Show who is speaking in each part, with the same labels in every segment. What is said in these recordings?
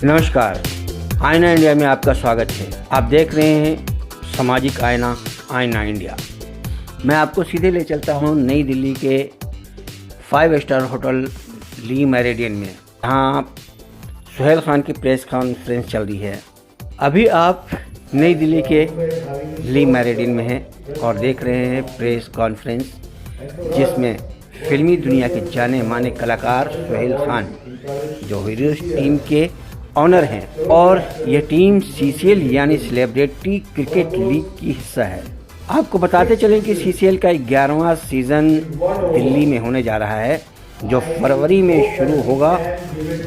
Speaker 1: नमस्कार, आईना इंडिया में आपका स्वागत है। आप देख रहे हैं सामाजिक आईना, आईना इंडिया। मैं आपको सीधे ले चलता हूं नई दिल्ली के 5 स्टार होटल ली मेरिडियन में, जहां सुहेल खान की प्रेस कॉन्फ्रेंस चल रही है। अभी आप नई दिल्ली के ली मेरिडियन में हैं और देख रहे हैं प्रेस कॉन्फ्रेंस, जिसमें फिल्मी दुनिया के जाने माने कलाकार सुहेल खान, जो हीरोज टीम के ऑनर हैं, और ये टीम CCL यानी सेलिब्रिटी क्रिकेट लीग की हिस्सा है। आपको बताते चलें कि CCL का 11वां सीज़न दिल्ली में होने जा रहा है, जो फरवरी में शुरू होगा।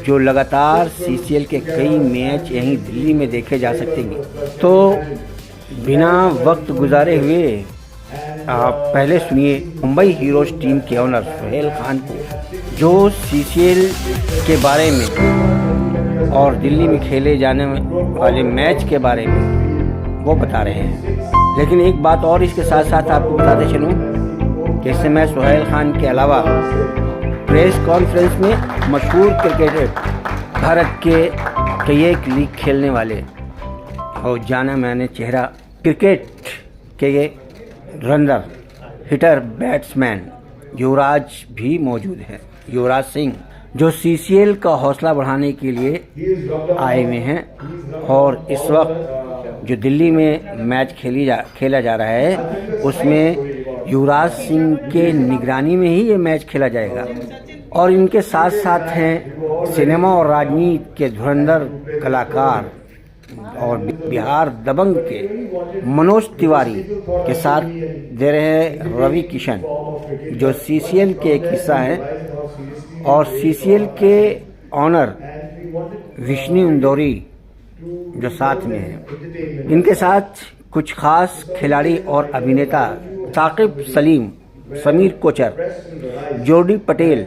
Speaker 1: जो लगातार CCL के कई मैच यहीं दिल्ली में देखे जा सकेंगे। तो बिना वक्त गुजारे हुए आप पहले सुनिए मुंबई हीरोज टीम के ऑनर सुहेल खान को, जो CCL के बारे में और दिल्ली में खेले जाने वाले मैच के बारे में वो बता रहे हैं। लेकिन एक बात और इसके साथ साथ आपको बताते चलूँ कि इस समय सुहेल खान के अलावा प्रेस कॉन्फ्रेंस में मशहूर क्रिकेटर, भारत के कई एक लीग खेलने वाले और जाना माने चेहरा क्रिकेट के रनर, हिटर, बैट्समैन युवराज भी मौजूद है। युवराज सिंह, जो CCL का हौसला बढ़ाने के लिए आए हुए हैं, और इस वक्त जो दिल्ली में मैच खेला जा रहा है, उसमें युवराज सिंह के निगरानी में ही ये मैच खेला जाएगा। और इनके साथ साथ हैं सिनेमा और राजनीति के धुरंधर कलाकार और बिहार दबंग के मनोज तिवारी के साथ दे रहे हैं रवि किशन, जो CCL के एक हिस्सा हैं, और CCL के ऑनर विष्णु इंदौरी जो साथ में हैं। इनके साथ कुछ खास खिलाड़ी और अभिनेता साकिब सलीम, समीर कोचर, जोडी पटेल,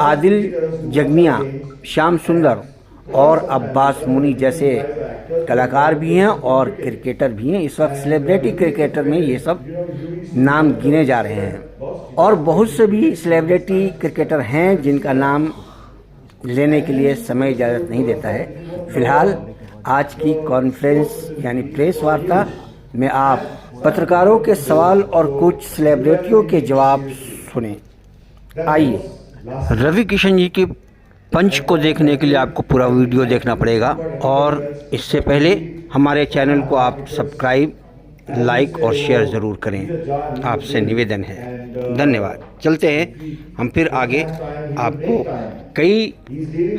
Speaker 1: आदिल जगमिया, श्याम सुंदर और अब्बास मुनी जैसे कलाकार भी हैं और क्रिकेटर भी हैं। इस वक्त सेलिब्रिटी क्रिकेटर में ये सब नाम गिने जा रहे हैं, और बहुत से भी सेलिब्रिटी क्रिकेटर हैं जिनका नाम लेने के लिए समय इजाज़त नहीं देता है। फिलहाल आज की कॉन्फ्रेंस यानी प्रेस वार्ता में आप पत्रकारों के सवाल और कुछ सेलिब्रिटियों के जवाब सुने। आइए, रवि किशन जी की पंच को देखने के लिए आपको पूरा वीडियो देखना पड़ेगा, और इससे पहले हमारे चैनल को आप सब्सक्राइब, लाइक और शेयर ज़रूर करें, आपसे निवेदन है। धन्यवाद। चलते हैं हम फिर आगे, आपको कई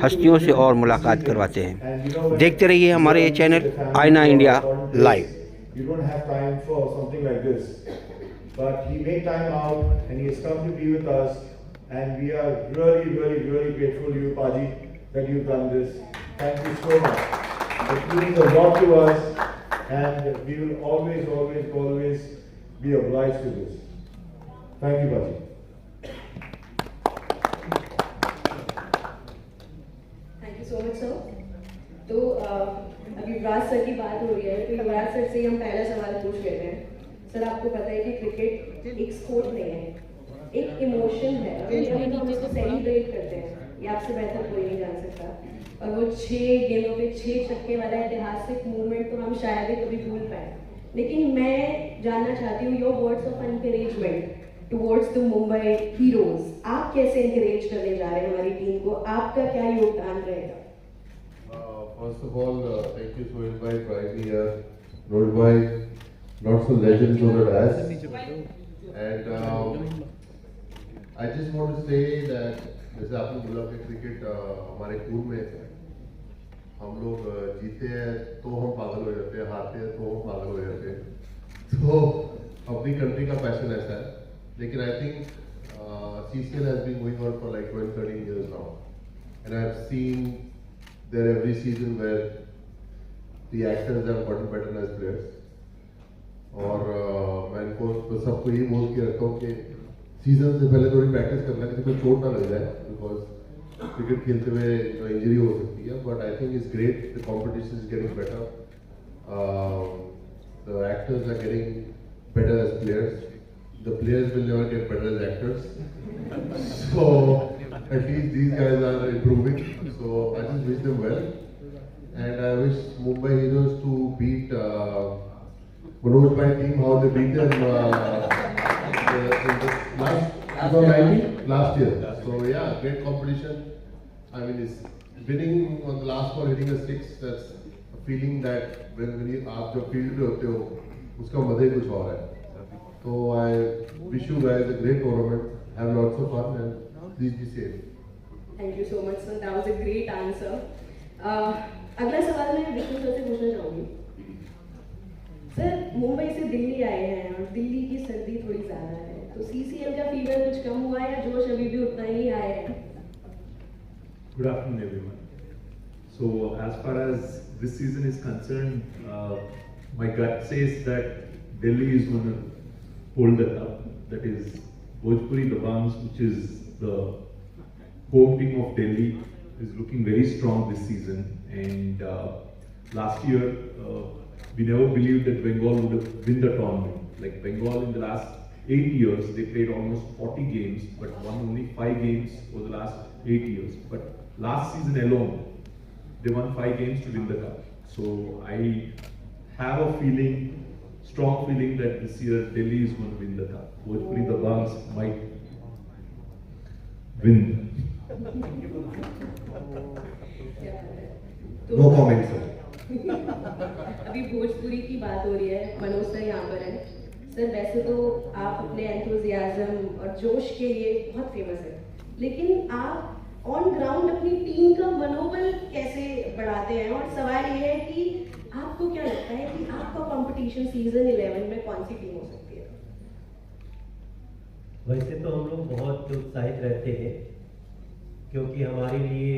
Speaker 1: हस्तियों से और मुलाकात करवाते हैं। देखते रहिए हमारे ये चैनल आईना India live.
Speaker 2: And we are really, really, really grateful to you, Paji, that you've done this. Thank you so much. It means a lot to us, and we will always, always, always be obliged to this. Thank you, Paji.
Speaker 3: Thank you so much, sir. तो अभी युवराज sir की बात हो रही है, तो युवराज sir से हम पहला सवाल पूछ लेते हैं। सर, आपको पता है कि क्रिकेट एक स्पोर्ट नहीं है, एक इमोशन है, हम इसको सेलिब्रेट करते हैं, ये आपसे बेहतर कोई नहीं जान सकता। और वो 6 गेंदों पे 6 छक्के वाला ऐतिहासिक मूवमेंट तो हम शायद ही कभी भूल पाए। लेकिन मैं जानना चाहती हूँ your words of encouragement towards the Mumbai heroes. आप कैसे एनकरेज करने जा रहे हैं हमारी टीम को, आपका क्या योगदान रहेगा?
Speaker 4: First of all, thank you Sohail bhai for having me here. Rohit bhai, not so legend over as, and I just want to say that जैसे आपने बोला कि क्रिकेट हमारे खून में है। हम लोग जीते हैं तो हम पागल हो जाते हैं, हारते हैं तो हम पागल हो जाते हैं। तो अपनी कंट्री का पैशन ऐसा है। लेकिन I think CCL has been going on for like 12-13 years now, and I've seen there every season where the actors have gotten better as players. और मैं इनको सबको ये बोल के रखता हूँ कि सीजन से पहले थोड़ी प्रैक्टिस करना, किसी को चोट ना लग जाए, बिकॉज क्रिकेट खेलते हुए इंजरी हो सकती है। But I think it's great, the competition is getting better, the actors are getting better as players, the players will never get better as actors, so at least these guys are improving, so I just wish them well. and I wish Mumbai Heroes to beat Manoj Bhai team how they beat them in the last year. So yeah, great competition. I mean, it's winning on the last ball, hitting a six. That's a feeling that when आप जब field पे होते हो, उसका मजा ही कुछ और है. So I wish you guys a great tournament. Have lots of fun and please be safe.
Speaker 3: Thank you so much, sir. That was a great answer. अगला सवाल मैं विष्णु सर से पूछना चाहूँगी. सर, मुंबई से दिल्ली आए हैं और दिल्ली की सर्दी थोड़ी ज़्यादा है, तो CCL का फीवर कुछ कम हुआ है या जोश अभी भी उतना ही आया है?
Speaker 5: Good afternoon, everyone. So, as far as this season is concerned, my gut says that Delhi is going to hold the cup. That is, Bhojpuri Dabangs, which is the home team of Delhi, is looking very strong this season. And last year, we never believed that Bengal would win the tournament. Like Bengal in the last 8 years, they played almost 40 games, but won only 5 games for the last 8 years. But last season alone, they won 5 games to win the cup. So I have a feeling, strong feeling that this year Delhi is going to win the cup. Bhojpuri Dabangs might win.
Speaker 3: No comment, sir. अभी भोजपुरी की बात हो रही है, Manoj sir यहाँ पर हैं. Sir, वैसे तो आप अपने एंथुजियाज्म और जोश के लिए बहुत फेमस हैं, लेकिन आप ऑन ग्राउंड अपनी टीम का मनोबल कैसे बढ़ाते हैं? और सवाल ये है कि आपको क्या लगता है कि आपका कंपटीशन सीजन 11 में कौन सी टीम हो सकती है?
Speaker 6: वैसे तो हम लोग बहुत उत्साहित रहते हैं, क्योंकि हमारे लिए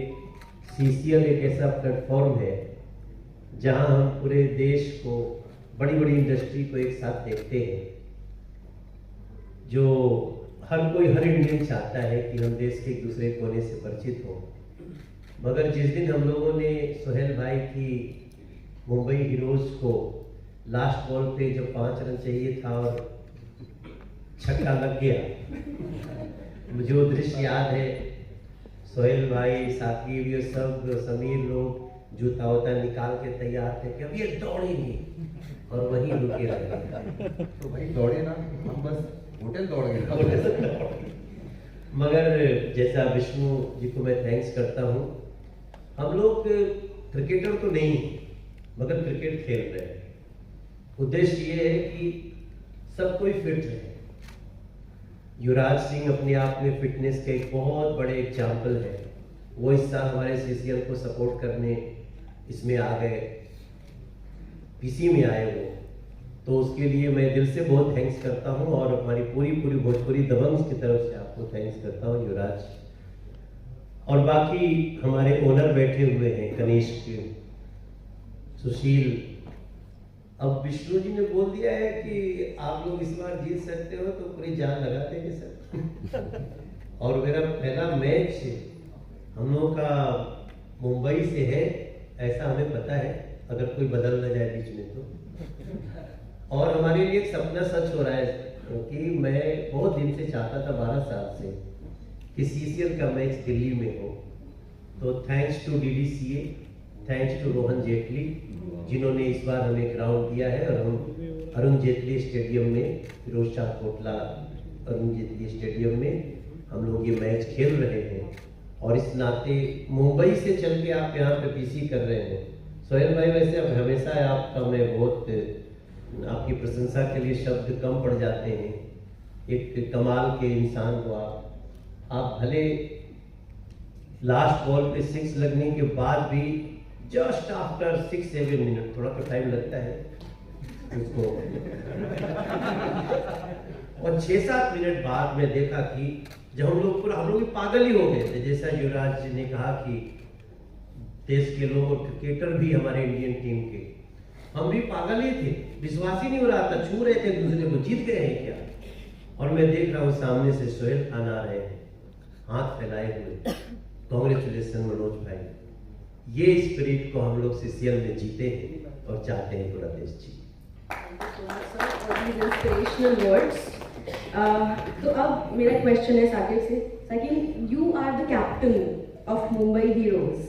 Speaker 6: CCL एक ऐसा प्लेटफॉर्म है जहां हम पूरे देश को, बड़ी बड़ी इंडस्ट्री को एक साथ देखते हैं. जो हर इंडियन चाहता है कि हम देश के एक दूसरे कोने से परिचित हो. मगर जिस दिन हम लोगों ने सोहेल भाई की मुंबई हीरोज को लास्ट बॉल पे जो 5 रन चाहिए था और छक्का लग गया, मुझे वो दृश्य याद है. सोहेल भाई, साकिब, ये सब समीर लोग जूता वूता निकाल के तैयार थे कि अब ये दौड़ेंगे, और वहीं रुके रहे.
Speaker 4: तो भाई दौड़े ना, हम बस होटल दौड़ गए.
Speaker 6: मगर जैसा विष्णु जी को मैं थैंक्स करता हूँ, हम लोग क्रिकेटर तो नहीं मगर क्रिकेट खेल रहे हैं. उद्देश्य ये है कि सब कोई फिट रहे. युवराज सिंह अपने आप में फिटनेस के एक बहुत बड़े एग्जाम्पल है. वो इस साल हमारे CCL को सपोर्ट करने इसमें आ गए, PC में आए वो, तो उसके लिए मैं दिल से बहुत थैंक्स करता हूँ. और हमारी पूरी भोजपुरी दबंग्स की तरफ से आपको थैंक्स करता हूँ, युवराज. और बाकी हमारे ओनर बैठे हुए हैं, कनिष्क, सुशील. अब विष्णु जी ने बोल दिया है कि आप लोग इस बार जीत सकते हो, तो पूरी जान लगा देंगे सर. और मेरा पहला मैच हम लोगों का मुंबई से है, ऐसा हमें पता है, अगर कोई बदल न जाए बीच में तो. और हमारे लिए एक सपना सच हो रहा है कि मैं बहुत दिन से चाहता था, 12 साल से, कि CCL का मैच दिल्ली में हो. तो thanks to DDCA, thanks to Rohan Jaitley, जिन्होंने इस बार हमें ग्राउंड दिया है. और हम अरुण जेटली स्टेडियम में, फिरोज शाह कोटला अरुण जेटली स्टेडियम में हम लोग ये मैच खेल रहे हैं. और इस नाते मुंबई से चल के आप यहाँ पे PC कर रहे हैं. सोहेल भाई, वैसे अब हमेशा आपका मैं बहुत, आपकी प्रशंसा के लिए शब्द कम पड़ जाते हैं. एक कमाल के इंसान को आप भले लास्ट बॉल पे 6 लगने के बाद भी जस्ट आफ्टर 6-7 मिनट, थोड़ा तो टाइम लगता है उसको, और 6-7 मिनट बाद में देखा कि जब हम लोग पागल ही हो गए थे. जैसा युवराज जी ने कहा कि देश के लोग और क्रिकेटर भी हमारे इंडियन टीम के, हम भी पागल ही थे. विश्वास ही नहीं हो रहा था, छू रहे थे दूसरे को, जीत गए हैं क्या. और मैं देख रहा हूँ सामने से सोहेल खान आ रहे हैं, हाथ फैलाए हुए. कांग्रेचुलेशन मनोज भाई. ये स्पिरिट को हम लोग CCL में जीते हैं और चाहते हैं पूरा देश जीते.
Speaker 3: Inspirational words. तो अब मेरा क्वेश्चन है साकिब से. Saqib, you are the captain of Mumbai Heroes.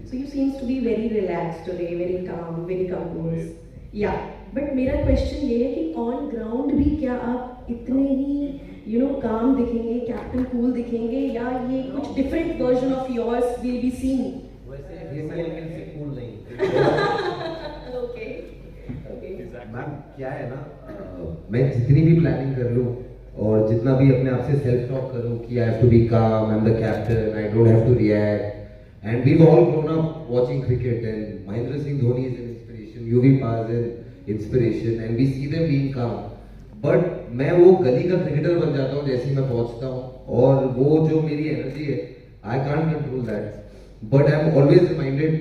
Speaker 3: So you seems to be very relaxed today, very calm, very composed. Yeah, but मेरा question ये है कि on ground भी क्या आप इतने ही calm दिखेंगे, captain cool दिखेंगे, या ये कुछ different version of yours will be seen?
Speaker 6: वैसे फेसियल मिल से कूल नहीं।
Speaker 3: Okay. Okay.
Speaker 7: मैम क्या है ना, मैं जितनी भी प्लानिंग कर लूँ और जितना भी अपने आप से सेल्फ टॉक करूँ कि I have to be calm, I am the captain, I don't have to react, and we all grown up watching cricket and Mahendra Singh Dhoni is an inspiration, Yuvi pass an inspiration and we see them being calm, but मैं वो गली का cricketer बन जाता हूँ जैसे ही मैं पहुँचता हूँ और वो जो मेरी एनर्जी है I can't control that, but I am always reminded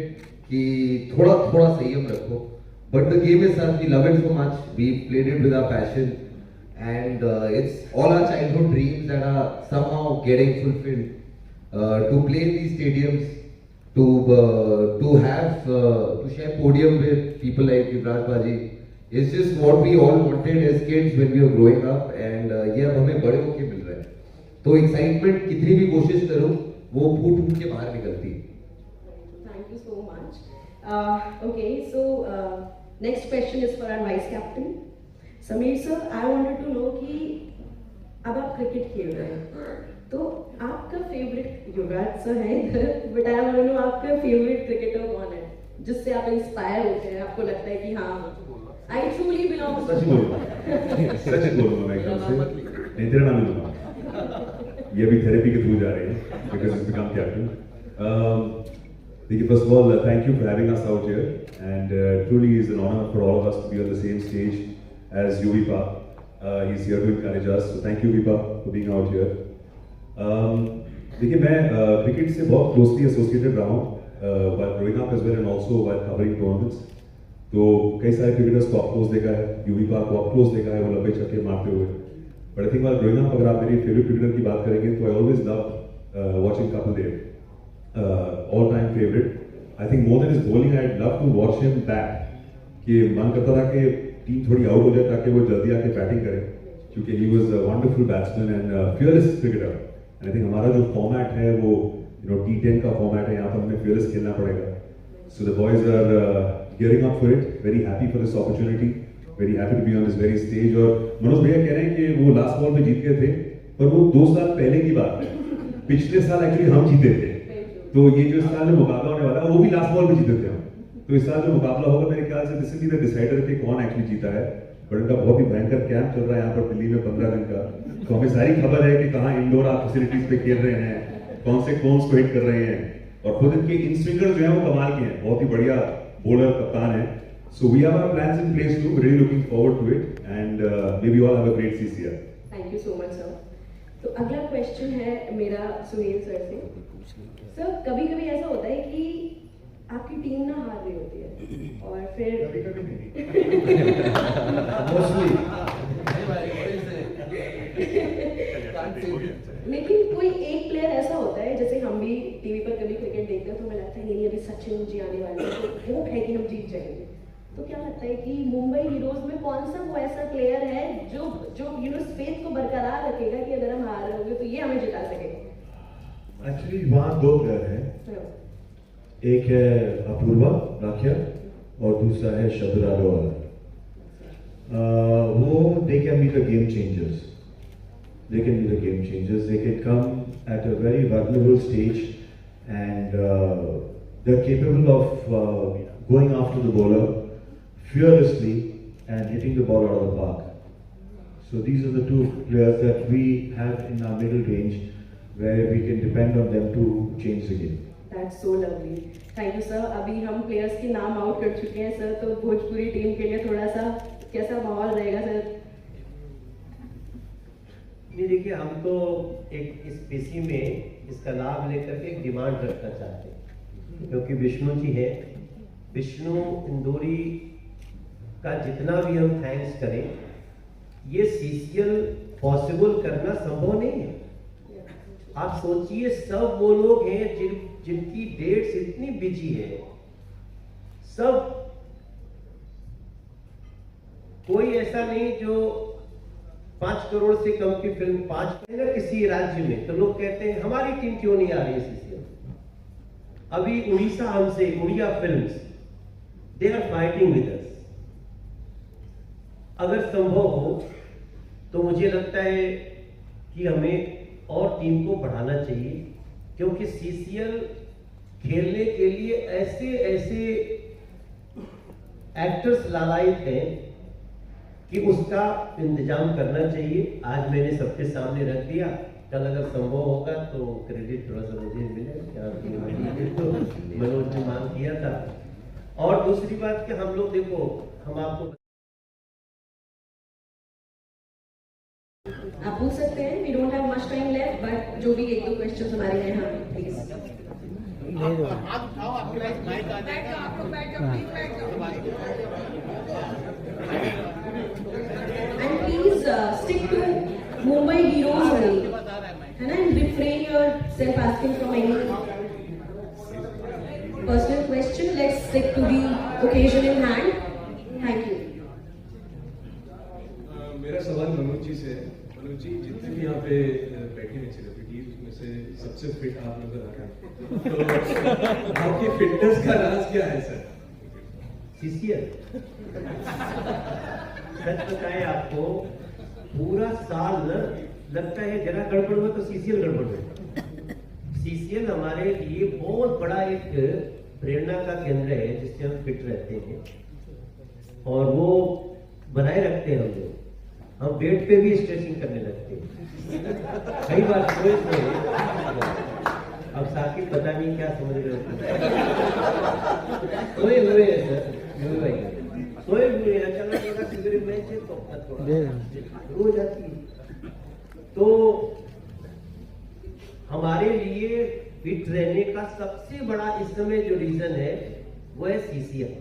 Speaker 7: कि थोड़ा थोड़ा संयम रखो, but the game is such, we love it so much, we played it with our passion, and it's all our childhood dreams that are somehow getting fulfilled. To play in these stadiums, to have to share podium with people like Yuvraj Baji is just what we all wanted as kids when we were growing up, and ये अब हमें बड़े होके मिल रहा है, तो excitement कितनी भी कोशिश करूँ वो फूट फूट के बाहर निकलती है।
Speaker 3: Thank you so much. Okay, so next question is for our vice captain. Sameer sir, I wanted to know कि अब आप क्रिकेट खेल रहे हैं तो आपका फेवरेट युवराज सर है इधर, but I want to know आपका फेवरेट क्रिकेटर कौन है जिससे आप इंस्पायर होते हैं, आपको लगता है कि हाँ आई ट्रूली बिलोंग।
Speaker 5: सच बोलूंगा मैं एकदम से, नहीं तेरा नाम लूंगा, ये भी थेरेपी के थ्रू जा रहे हैं बिकॉज इज बिकम कैप्टन। देखिए, first of all thank you for having us out here and truly is an honour for all of us to be on the same stage as you Veepa, he is here to encourage us, so thank you Veepa for being out here. देखिए, मैं cricket से बहुत closely associated रहा हूँ while growing up as well and also while covering tournaments, तो कई सारे cricketers को अप क्लोज देखा है, यूवीपा को अप क्लोज देखा है वो लंबे छक्के मारते हुए, but I think while growing up अगर आप मेरी फेवरेट क्रिकेटर की बात करेंगे तो I always love watching Kapil Dev, all time favourite. I think more than his bowling I love to watch him bat, कि मन करता था कि टीम थोड़ी आउट हो जाए ताकि वो जल्दी आके बैटिंग करे, क्योंकि he was a wonderful batsman and fearless cricketer. I think हमारा जो फॉर्मेट है वो T10 का फॉर्मेट है, यहाँ पर हमें फियरलेस खेलना पड़ेगा, so the boys are gearing up for it, very happy for this opportunity, very happy to be on this very stage। और मनोज भैया कह रहे हैं कि वो लास्ट बॉल पे जीत गए थे, पर वो 2 साल पहले की बात है, पिछले साल एक्चुअली हम जीते थे, तो ये जो इस साल जो मुकाबला होने वाला है वो भी लास्ट बॉल पे जीते थे हम, तो इस साल जो मुकाबला होगा मेरे ख्याल से this will be the decider कि कौन एक्चुअली जीता है। बट इनका बहुत ही भयंकर कैंप चल रहा है यहाँ पर दिल्ली में 15 दिन का, तो हमें सारी खबर है कि कहाँ इंडोर आप फैसिलिटीज पे खेल रहे हैं, कौन से कोन्स को हिट कर रहे हैं, और खुद इनके इन स्विंगर जो है वो कमाल के हैं, बहुत ही बढ़िया बॉलर कप्तान है। So we have our plans in place too. Really looking forward to it, and maybe all have a great CCR.
Speaker 3: Thank you so much sir. तो अगला क्वेश्चन है मेरा सुनील सर से। सर, कभी-कभी ऐसा होता है कि आपकी टीम ना हार रही होती है और फिर
Speaker 2: कभी-कभी नहीं, mostly,
Speaker 3: लेकिन कोई एक प्लेयर ऐसा होता है, जैसे हम भी टीवी पर कभी क्रिकेट देखते हैं तो हमें लगता है नहीं अभी सचिन जी आने वाले हैं, तो होप है कि हम जीत जाएंगे, तो क्या लगता है कि मुंबई हीरोज में कौन सा वो ऐसा प्लेयर है जो स्पेस को बरकरार रखेगा कि अगर हम हार रहे होंगे तो ये हमें जिता सकेगा?
Speaker 2: एक्चुअली वहाँ 2 प्लेयर हैं, एक है अपूर्वा राखिया और दूसरा है शब्दरा रोहल। वो they can be the game changers. They can be the game changers. They can come at a very vulnerable stage and they're capable of going after the bowler fearlessly and hitting the ball out of the park. So these are the 2 players that we have in our middle range where we can depend on them to change the game.
Speaker 3: That's so lovely. Thank you sir. अभी हम players के नाम out कर चुके हैं sir, तो Bhojpuri team के लिए थोड़ा सा कैसा माहौल रहेगा सर?
Speaker 6: नहीं, देखिए, हम तो एक इस पीसी में इसका लाभ लेकर के एक डिमांड रखना चाहते हैं, क्योंकि विष्णु जी है, विष्णु इंदौरी का जितना भी हम थैंक्स करें, ये सीसीएल पॉसिबल करना संभव नहीं है। आप सोचिए, सब वो लोग हैं जिनकी डेट्स इतनी बिजी है, सब कोई ऐसा नहीं जो 5 करोड़ से कम की फिल्म 5 किसी राज्य में, तो लोग कहते हैं हमारी टीम क्यों नहीं आ रही है सीसीएल, अभी उड़ीसा हमसे, Odia films, they are fighting with us. अगर संभव हो तो मुझे लगता है कि हमें और टीम को बढ़ाना चाहिए, क्योंकि सीसीएल खेलने के लिए ऐसे ऐसे एक्टर्स लालायित हैं कि उसका इंतजाम करना चाहिए। आज मैंने सबके सामने रख दिया, कल अगर संभव होगा तो क्रेडिट थोड़ा सा मुझे मिलेगा, तो मनोज ने मांग किया था। और दूसरी बात कि हम लोग देखो, हम आपको
Speaker 3: आप पूछ सकते हैं, we don't have much time left, but जो भी एक दो क्वेश्चन हमारे हैं, हाँ please. And please stick to Mumbai Heroes only, है ना, and refrain yourself asking from any personal question. Let's stick to the occasion in hand. Thank you.
Speaker 8: मेरा सवाल मनोज जी से है। मनोज जी, जितने भी यहाँ पे बैठे हैं सेलिब्रिटीज, उसमें से सबसे फिट आप नजर आ रहे हैं, तो आपकी फिटनेस का राज क्या है सर?
Speaker 6: सीसीएल सच बताए आपको, पूरा साल न लगता है जरा गड़बड़ हुआ तो सीसीएल गड़बड़ हुआ। सीसीएल हमारे लिए बहुत बड़ा एक प्रेरणा का केंद्र है, जिससे हम फिट रहते हैं और वो बनाए रखते हैं हम लोग। हम बेड पे भी स्ट्रेचिंग करने लगते हैं कई बार सोए। अब साकिब पता नहीं क्या समझ रहे होते, सोए हुए हैं सर, सोए हुए हैं, अचानक थोड़ा सिगरेट में से तो रो जाती है। तो हमारे लिए फिट रहने का सबसे बड़ा इस समय जो रीजन है वो है सीसीएल।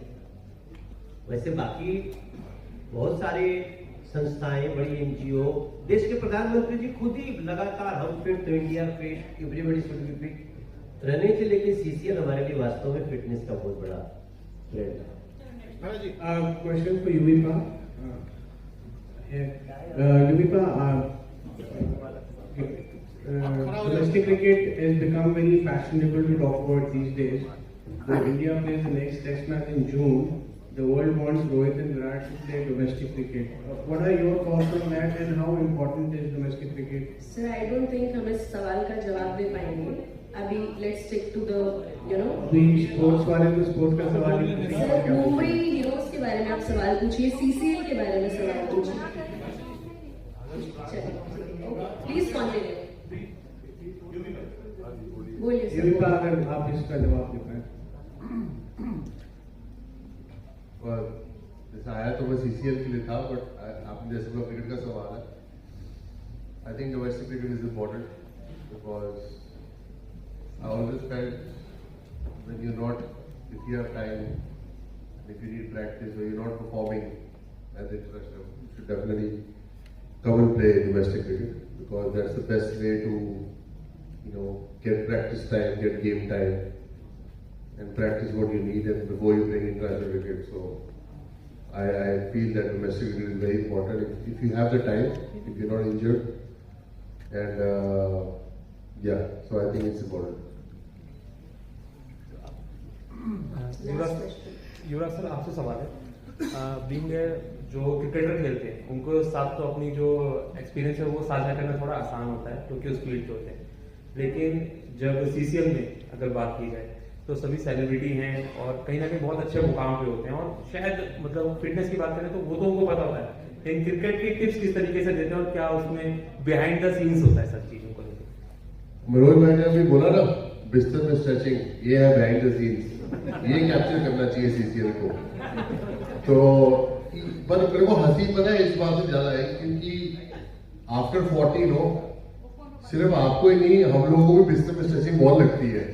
Speaker 6: वैसे बाकी बहुत सारे संस्थाएं, बड़ी एनजीओ, देश के प्रधानमंत्री जी खुद ही लगातार हम फिट तो India fit, everybody should be fit रहने से, लेकिन सीसीएल हमारे लिए वास्तव में फिटनेस का बहुत बड़ा ट्रेंड है।
Speaker 9: Question for Yuvipa. Yuvipa, domestic cricket has become very fashionable to talk about these days. Though India plays the next Test match in June, the world wants Rohit and Virat to play domestic cricket. What are your thoughts on that, and how important is domestic cricket?
Speaker 3: Sir, I don't think हम इस सवाल का जवाब दे पाएंगे। अभी let's stick to the, you know.
Speaker 9: अभी sports वाले को स्पोर्ट का सवाल ही नहीं है।
Speaker 3: सर, मुंबई हीरोज के बारे में आप सवाल पूछिए, सीसीएल के बारे में सवाल पूछिए। चलिए, प्लीज कंटिन्यू। बोलिए सर।
Speaker 9: युविका, अगर आप इसका जवाब दे पाए।
Speaker 4: जैसा आया तो मैं सीसीएल के लिए था, बट आपने जैसे बोला क्रिकेट का सवाल है, I think domestic cricket is important because I always felt when you're not, if you have time, and if you need practice or you're not performing as international, you should definitely come and play domestic cricket, because that's the best way to, you know, get practice time, get game time, and practice what you need and before you play international cricket. So I feel that domestic cricket is very important if you have the time, if you're not injured, and yeah, so I think it's important.
Speaker 10: Yuvraj sir, आपसे सवाल है। Being जो cricketer खेलते हैं उनको साथ तो अपनी जो एक्सपीरियंस है वो साझा करना थोड़ा आसान होता है, क्योंकि उस फील्ड पे होते हैं। लेकिन जब सीसीएल में अगर बात की जाए तो सभी सेलिब्रिटी हैं और कहीं ना कहीं बहुत अच्छे मुकाम पे होते हैं, और शायद मतलब फिटनेस की बात करें तो वो तो उनको पता होता है, लेकिन क्रिकेट की टिप्स किस तरीके से देते हैं और क्या उसमें बिहाइंड द सीन्स होता है सब चीजों को लेकर?
Speaker 4: मनोज भाई ने अभी बोला ना, बिस्तर में स्ट्रेचिंग, ये है बिहाइंड द सीन्स, ये कैप्चर करना चाहिए सीसीएल को। तो पर मेरे को हंसी पता है इस बात से ज्यादा है, क्योंकि आफ्टर 40 नो, सिर्फ आपको ही नहीं, हम लोगों को भी बिस्तर में स्ट्रेचिंग बहुत लगती है।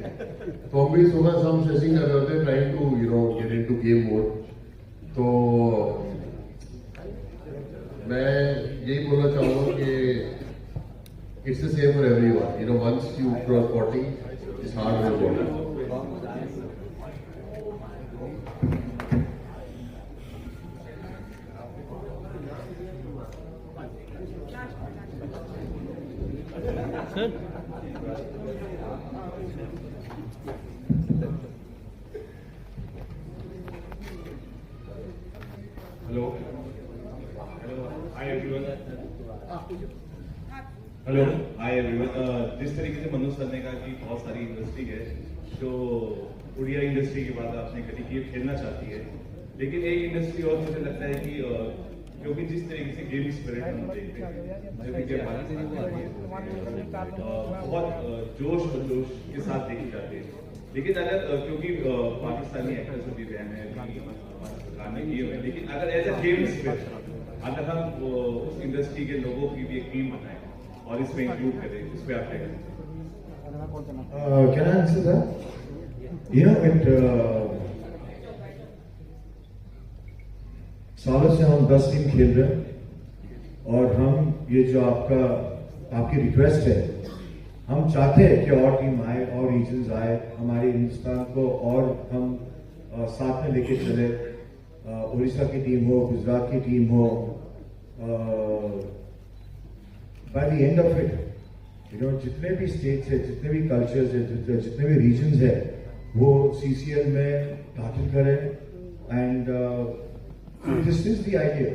Speaker 4: तो हम भी सुबह शाम स्ट्रेचिंग कर रहे होते हैं, trying to you know get into game mode. तो मैं यही बोलना चाहूंगा कि it's the same for everyone, you know, once you cross 40 it's hard work body.
Speaker 1: Sir
Speaker 11: hello hi everyone. जिस तरीके से मनोज सर ने कहा कि बहुत सारी इंडस्ट्री है जो उड़िया इंडस्ट्री की बात आपने करी कि ये खेलना चाहती है, लेकिन एक इंडस्ट्री और मुझे लगता है कि क्योंकि जिस तरीके से गेम स्पिरिट हम देखते हैं जो कि बहुत जोश और जोश के साथ देखी जाती है, लेकिन अगर क्योंकि पाकिस्तानी एक्टर्स भी बैन है सरकार ने किए हुए, लेकिन अगर एज अ गेम स्पिरिट अगर हम उस इंडस्ट्री के लोगों की भी एक टीम बनाए और इसमें इंक्लूड करें, इस पे आप क्या करें?
Speaker 2: Can I answer that? You know, सालों से हम 10 टीम खेल रहे हैं और हम ये जो आपकी रिक्वेस्ट है, हम चाहते हैं कि और टीम आए और रीजन्स आए, हमारे हिंदुस्तान को और हम साथ में लेके चले। उड़ीसा की टीम हो, गुजरात की टीम हो, by the end of it जितने भी स्टेट्स है, जितने भी कल्चर्स है, जितने भी रीजन्स है, वो CCL में दाखिल करें and this is the idea.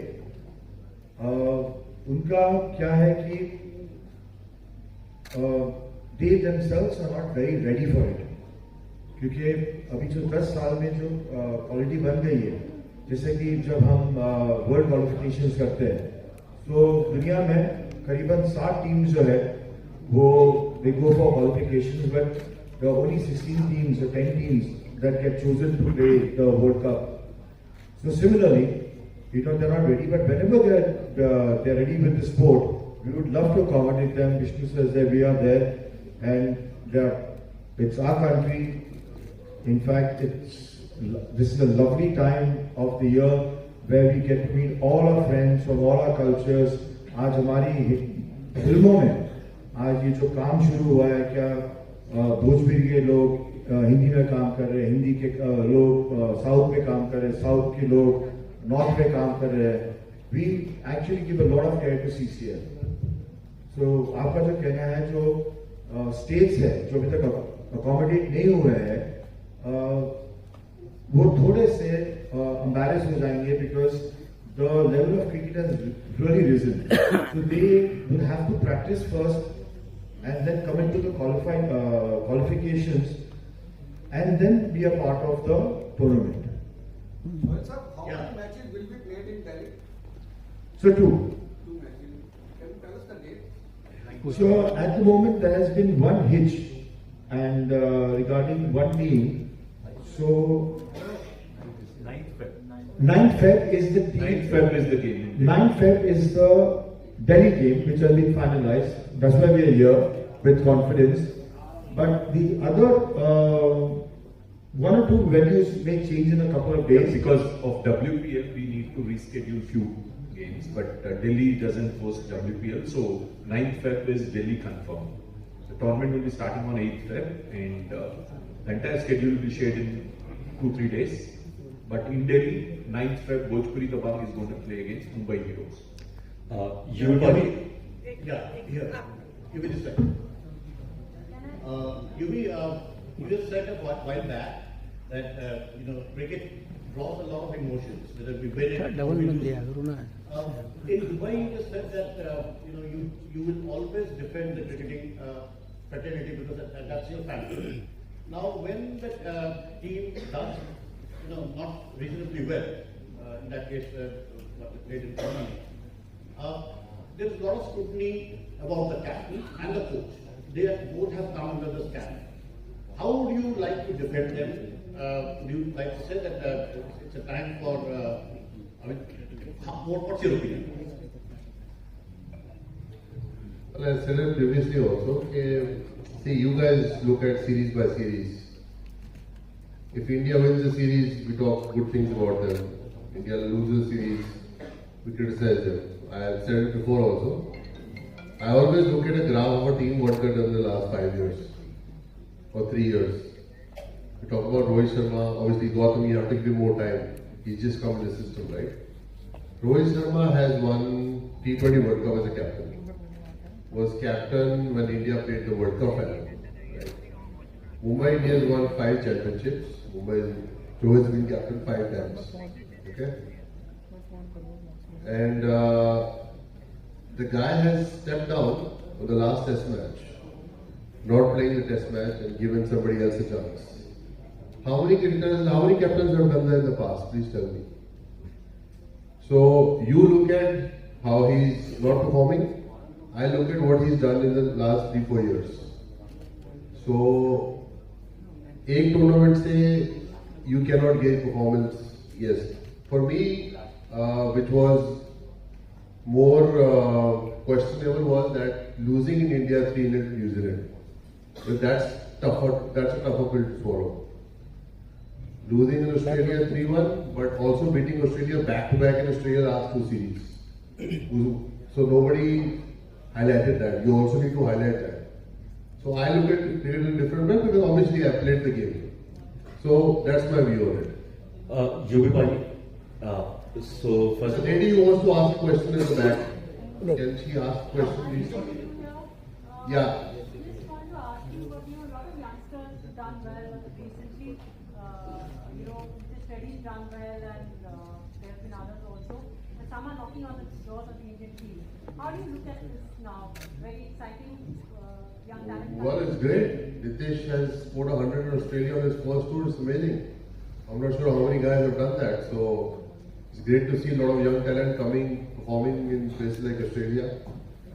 Speaker 2: उनका क्या है कि they themselves are not very ready for it, क्योंकि अभी जो 10 साल में जो क्वालिटी बन गई है, जैसे कि जब हम वर्ल्ड क्वालिफिकेशंस करते हैं तो दुनिया में करीबन 7 टीम्स जो है वो they go for qualifications, but there are only 16 teams or 10 teams that get chosen to play the World Cup. So similarly, they're not ready, but whenever they're ready with the sport, we would love to accommodate them. Vishnu says that we are there, and it's our country. In fact, this is a lovely time of the year where we get to meet all our friends from all our cultures. आज हमारी फिल्मों में आज ये जो काम शुरू हुआ है, क्या भोजपुरी के लोग हिंदी में काम कर रहे हैं, हिंदी के लोग साउथ में काम कर रहे हैं, साउथ के लोग नॉर्थ में काम कर रहे हैं। We actually give a lot of care to CCL. So आपका जो कहना है, जो स्टेट्स है जो अभी तक अकोमोडेट नहीं हुए हैं, वो थोड़े से एम्बैरेस हो जाएंगे because the level of cricket has really risen. So they will have to practice first and then come into the qualifications and then be a part of the tournament.
Speaker 12: Sir, how many matches will be played in Delhi?
Speaker 2: So 2.
Speaker 12: 2 matches. Can you tell us the date?
Speaker 2: So at the moment there has been one hitch, and regarding one team, so 9th Feb is the team.
Speaker 5: 9th Feb is the game.
Speaker 2: 9th Feb is the Delhi game, which has been finalized. That's why we are here with confidence. But the other 1 or 2 venues may change in a couple of days.
Speaker 5: Because of WPL, we need to reschedule few games, but Delhi doesn't host WPL, so 9th Feb is Delhi confirmed. The tournament will be starting on 8th Feb, and the entire schedule will be shared in 2-3 days. But in Delhi, 9th Feb, Bhojpuri Dabang is going to play against Mumbai Heroes.
Speaker 13: You just said. You just said a while back that cricket draws a lot of emotions, whether we win it or we lose. In Dubai, you just said that you will always defend the cricketing fraternity because that's your family. Now, when the team does not reasonably well, in that case, what they played in tournament, there is a lot of scrutiny about the captain and the coach. They both have come under the scan. How would you like to defend them? Would you like to say that it's a time for, what's your opinion?
Speaker 4: Well, I said it previously also, see, you guys look at series by series. If India wins the series, we talk good things about them. India loses the series, we criticize them. I have said it before also. I always look at a graph of a team, what they've done in the last 5 years or 3 years. We talk about Rohit Sharma, obviously Gautam, you have to give him more time. He's just come in the system, right? Rohit Sharma has won T20 World Cup as a captain. Was captain when India played the World Cup final. Mumbai Indians won 5 championships. Rohit's been captain 5 times. Okay? And the guy has stepped down on the last test match, not playing the test match and given somebody else a chance. How many captains have done that in the past? Please tell me. So you look at how he's not performing. I look at what he's done in the last 3-4 years. So, एक tournament से you cannot get performance. Yes, for me, which was more questionable was that losing in India 3-0 to New Zealand. But that's tougher. That's a tougher pill to swallow. Losing in Australia 3-1, but also beating Australia back-to-back in Australia last 2 series. So nobody highlighted that. You also need to highlight that. So I look at cricket in a different way because obviously I played the game. So that's my view on it.
Speaker 14: Yogi so first
Speaker 4: the lady who wants to ask a question in the back. Can she ask a question, please? Yeah.
Speaker 15: Done well, and there have been others also. And some are knocking on the doors of the Indian team. How do you look at this now? Very exciting young talent.
Speaker 4: Well, it's great. Nitish has scored 100 in Australia on his first tour. It's amazing. I'm not sure how many guys have done that. So it's great to see a lot of young talent performing in places like Australia.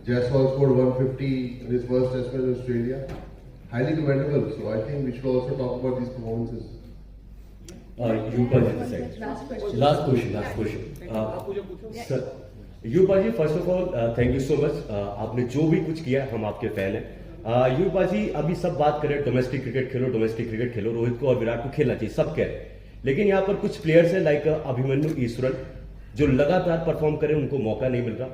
Speaker 4: Jaiswal scored 150 in his first test match in Australia. Highly commendable. So I think we should also talk about these performances.
Speaker 14: Yupa ji, last question. Sir, Yupa ji, first of all, thank you so much. आपने जो भी कुछ किया हम आपके fan हैं. युवा जी, अभी सब बात करें डोमेस्टिक क्रिकेट खेलो, रोहित को और विराट को खेलना चाहिए, सब कह रहे हैं. लेकिन यहाँ पर कुछ प्लेयर्स हैं लाइक अभिमन्यु ईश्वरन जो लगातार परफॉर्म करें, उनको मौका नहीं मिल रहा.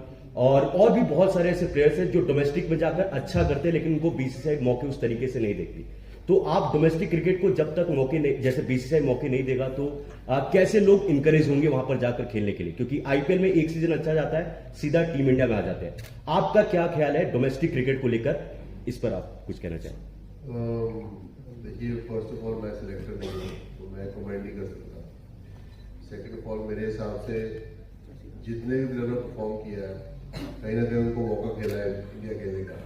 Speaker 14: और भी बहुत सारे ऐसे प्लेयर्स हैं जो डोमेस्टिक में जाकर अच्छा करते हैं लेकिन उनको बीसीसीआई मौके उस तरीके से नहीं देखती. तो आप डोमेस्टिक क्रिकेट को जब तक मौके नहीं, जैसे बीसीसीआई मौके नहीं देगा तो कैसे लोग इंकरेज होंगे वहां पर जाकर खेलने के लिए? क्योंकि आईपीएल में एक सीजन अच्छा जाता है, सीधा टीम इंडिया में आ जाते हैं. आपका क्या ख्याल है डोमेस्टिक क्रिकेट को लेकर? इस पर आप कुछ कहना चाहें?
Speaker 4: देखिए, फर्स्ट ऑफ ऑल मैं सिलेक्टर नहीं हूँ तो मैं कमेंट नहीं कर सकता. सेकंड ऑफ ऑल मेरे हिसाब से जितने भी प्लेयर ने परफॉर्म किया है कहीं ना कहीं उनको मौका खेला है इंडिया खेलने का.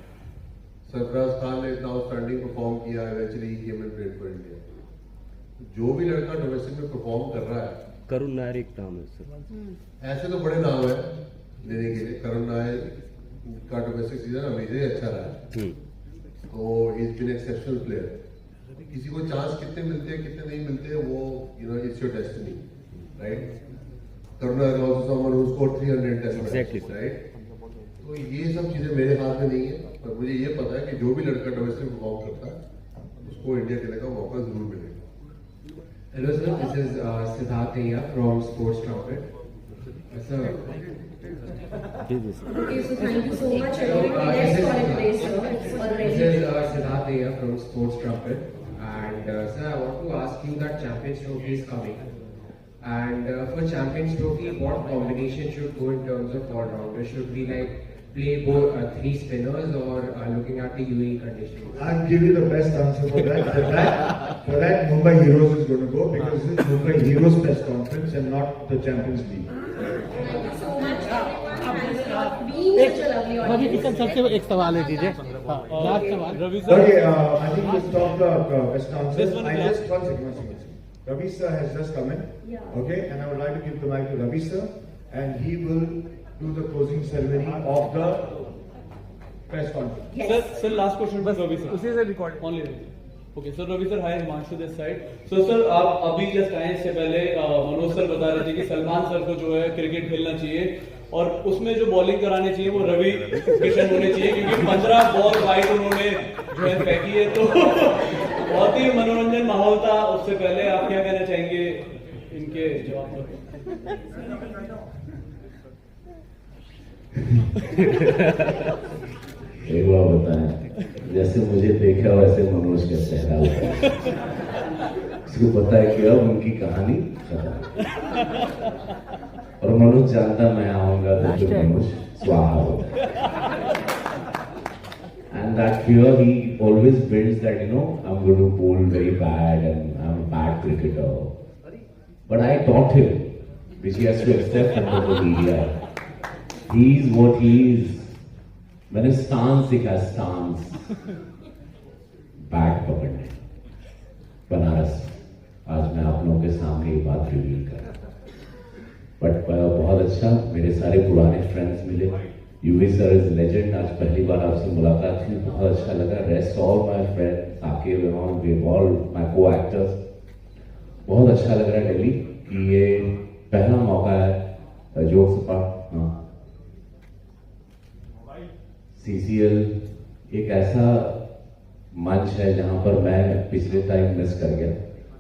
Speaker 4: सरफराज खान ने इतना आउटस्टैंडिंग परफॉर्म किया, eventually he came and played for India. जो भी लड़का डोमेस्टिक में परफॉर्म कर रहा है,
Speaker 14: करुण नायर एक नाम है सर.
Speaker 4: ऐसे तो बड़े नाम है लेने के लिए. करुण नायर का डोमेस्टिक सीजन हमेशा ही अच्छा रहा है. तो इज बीन एक्सेप्शनल प्लेयर. किसी को चांस कितने मिलते हैं कितने नहीं मिलते हैं वो it's your destiny, right? Karun Nayar also someone who scored 300 test matches, right? तो ये सब चीजें मेरे हाथ में नहीं है, पर मुझे ये पता है कि जो भी लड़का डोमेस्टिक परफॉर्म करता है उसको इंडिया खेलने का मौका जरूर मिलेगा.
Speaker 16: Hello sir, this is Siddharth Ayya from Sports Trumpet. Sir.
Speaker 3: Okay, so thank you so much. Let's call it today, sir.
Speaker 16: This is Siddharth Ayya from Sports Trumpet. And sir, I want to ask you that Champions Trophy is coming. And for Champions Trophy, what combination should go in terms of all-rounders? Should we like play both 3 spinners or looking at the UAE conditions?
Speaker 2: I'll give you the best answer for that. For that, Mumbai Heroes is going to go because this is Mumbai Heroes press conference and not the Champions League.
Speaker 3: Thank you so much being such a lovely audience.
Speaker 17: सबसे एक सवाल है दीजिए. Last सवाल.
Speaker 2: Okay, I think we'll stop the best answers. One second. Ravi sir has just come in.
Speaker 3: Yeah.
Speaker 2: Okay, and I would like to give the mic to Ravi sir, and he will do the closing ceremony of the press conference.
Speaker 3: Yes.
Speaker 18: Sir, last question for Ravi sir.
Speaker 17: उसी से record
Speaker 18: Only Ravi. Okay, so Ravi sir, hi, Himanshu this side. So sir, आप अभी just आए, इससे पहले Manoj sir बता रहे थे कि सलमान सर को जो है क्रिकेट खेलना चाहिए और उसमें जो बॉलिंग करानी चाहिए वो रवि किशन होने चाहिए क्योंकि 15 बॉल वाइड उन्होंने जो है फेंकी है. तो बहुत ही मनोरंजन माहौल था. उससे पहले आप क्या कहना चाहेंगे इनके जवाब पर?
Speaker 19: एक बार बताएं, जैसे मुझे देखा वैसे मनोज का चेहरा होता उसको पता है कि अब उनकी कहानी खत्म. और मनोज जानता मैं आऊंगा तो मनोज स्वाहा होगा. And that fear he always builds that I'm going to bowl very bad and I'm a bad cricketer. But I taught him, which he has to accept under the media. He is what he is मैंने stance सीखा, stance, bat पकड़ने, बनारस। आज मैं आप लोगों के सामने ये बात रिवील कर रहा था। बट बहुत अच्छा, मेरे सारे पुराने फ्रेंड्स मिले। यूवी सर इज लेजेंड, आज पहली बार आपसे मुलाकात हुई, बहुत अच्छा लगा। Rest all my friends, Saqib, Rehan, we all my co actors, बहुत अच्छा लग रहा है दिल्ली कि ये पहला मौका है जोक सपा, हाँ, CCL एक ऐसा मंच है जहां पर मैं पिछले टाइम मिस कर गया,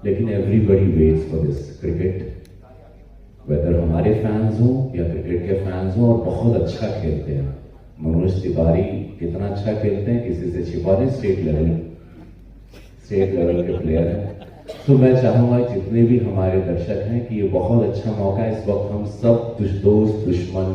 Speaker 19: लेकिन everybody waits for this cricket, whether हमारे फैंस हो या क्रिकेट के फैंस हो, और बहुत अच्छा खेलते हैं। मनोज तिवारी कितना अच्छा खेलते हैं, किसी से छिपा नहीं, स्टेट लेवल के प्लेयर हैं। तो मैं चाहूंगा जितने भी हमारे दर्शक हैं कि ये बहुत अच्छा मौका है, इस वक्त हम सब दोस्त, दुश्मन,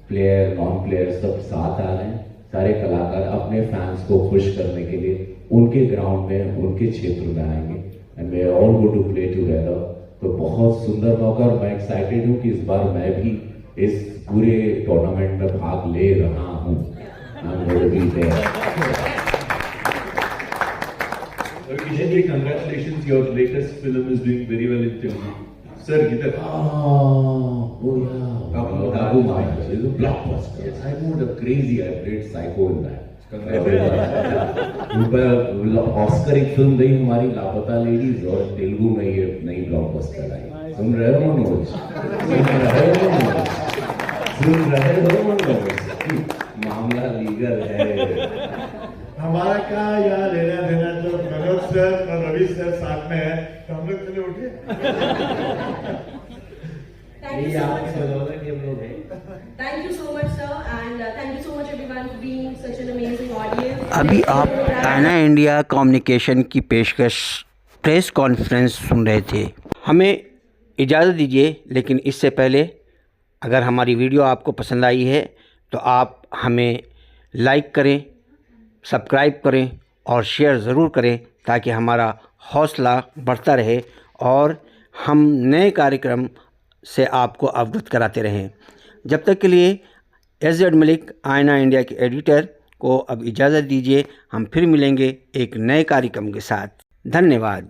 Speaker 19: प्लेयर, नॉन प्लेयर सब साथ आ रहे हैं। सारे कलाकार अपने फैंस को खुश करने के लिए उनके ग्राउंड में, उनके क्षेत्र में आएंगे, and we all go to play together. तो बहुत सुंदर मौका, और मैं एक्साइटेड हूँ कि इस बार मैं भी इस पूरे टूर्नामेंट में भाग ले रहा हूँ।
Speaker 5: Kishan ji, congratulations, your latest film is doing very well in Telugu. Sir, इधर.
Speaker 19: Oh yeah, Babu Maya is a blockbuster. Yes, I moved up crazy. I played psycho in that. Oscar एक film गई हमारी लापता ladies, और तेलुगु में ये नई blockbuster आई। सुन रहे हो मनोज? सुन रहे हो मनोज? मामला लीगल है।
Speaker 2: हमारा क्या यार लेना देना, जो मनोज सर और रवि सर साथ में है, तो हम लोग चले उठे।
Speaker 3: Thank you so much, sir, and thank you so much everyone for being such an amazing audience.
Speaker 1: अभी आप आईना इंडिया कम्युनिकेशन की पेशकश प्रेस कॉन्फ्रेंस सुन रहे थे। हमें इजाज़त दीजिए, लेकिन इससे पहले अगर हमारी वीडियो आपको पसंद आई है तो आप हमें लाइक करें, सब्सक्राइब करें और शेयर ज़रूर करें, ताकि हमारा हौसला बढ़ता रहे और हम नए कार्यक्रम से आपको अवगत कराते रहें। जब तक के लिए SZ मलिक, आईना इंडिया के एडिटर, को अब इजाज़त दीजिए। हम फिर मिलेंगे एक नए कार्यक्रम के साथ। धन्यवाद।